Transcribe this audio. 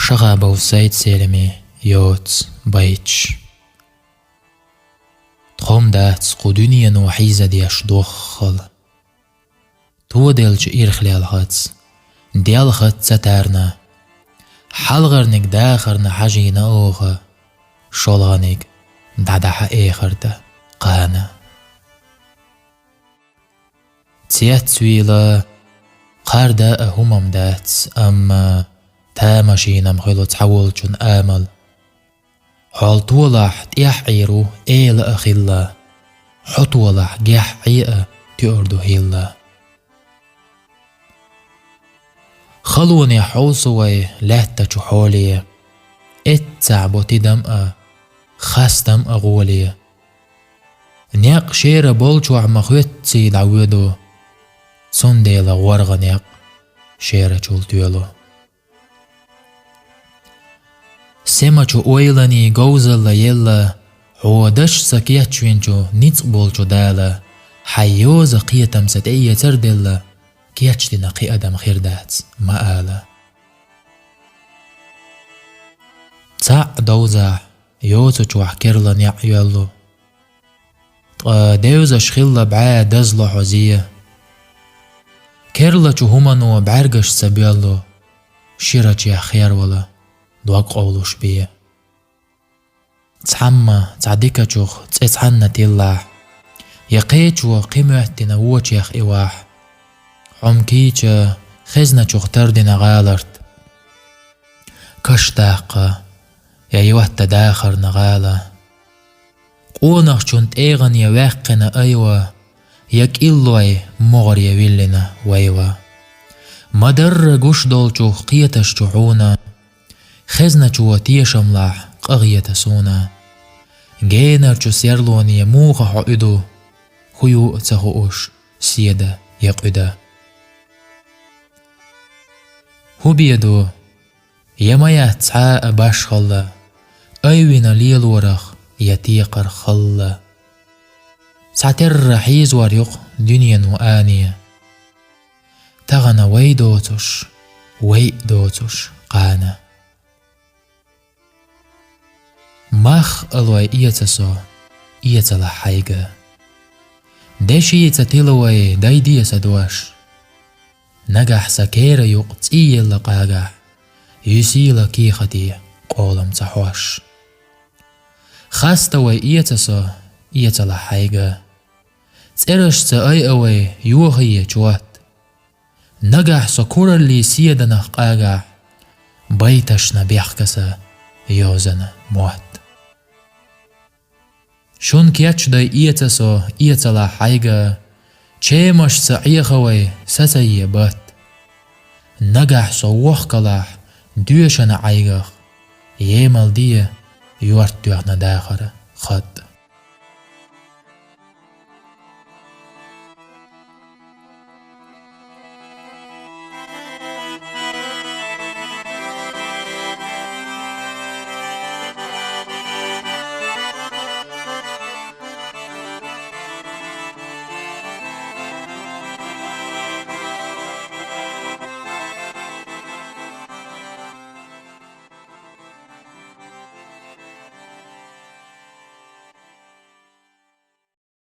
شغب وسيد سيلمي يوت بيتش تخوم دات قدونيا وحيزة ديش دوخل تو ديلج إيرخلي الخطس ديال خط ستارنا حلغرنك داخرنا حاجينا أوغا شولغنك دعدح إيخرتا قانا تيات سويلة قاردا أهمم دات أما تامشينا مغلو تحول جن آمل حال طولح تيح عيرو إيل أخيلا حطولح جيح عيئة تيردو هيلا خلوني حوصوي لاتا جحولي اتعبو تدمأ خاستم أغولي نيق شير بولجو عمخوتي دعودو صنديلا ورغ نيق شير جولتيولو سمجو اويلاني غوزلا يلا هو دش سكياتشوينجو نيتس بولجو دالا حيوز قيتم ستأية تردلا كياتشتنا قي أدم خير دات ما آلا تاع دوزا يوتو جوح كيرلا نيع يولو ديوزا شخيلا بعا دزلو حوزية كيرلا جو همانو بعرقش سبيالو شيرا جيا خير ولا دوق قولوش بيه تحما تعديكا جوخ تسعنا تيلاح يقيتشو قيموحتنا ووشيخ إواح عمكيجا خزنا جوخ تردنا غالرت كشتاقا يا يوحتا داخر نغالا قونخ جونت ايغن يواقنا ايوا يك إلوي مغر يويلنا ويوا مدر قوش دول جوخ قيتش جوحونا خزنا جو تيشملاح قغية سونا جينر جو سيرلوني موغا حقدو خيو تخوش سيدا يقدا هو بيدو يمايا تسعاء باش خلا ايوين ليل ورخ يتيقر خلا ساتر حيز وريق دنيا وآنية تغنى ويدوتش ويدوتش قانا ماخ الوي إيتسو إيتلا حيقة داشي يتتلوي دايدي سدواش نجح سكير يقت إيلا قاقح يسيلا كيختي قولم تحوش خاستوي إيتسو إيتلا حيقة تسرش تأي أوي يوغي جوات نجح سكور اللي سيدنا قاقح بيتشنا بيحكسا يوزنا موت شون كياتش داي إيتسو إيتلا حيقة چيمش سعيخوي سسي بات نجح سووخ كلاح دوشنا عيغخ يمال دي يورتوغنا داخر خط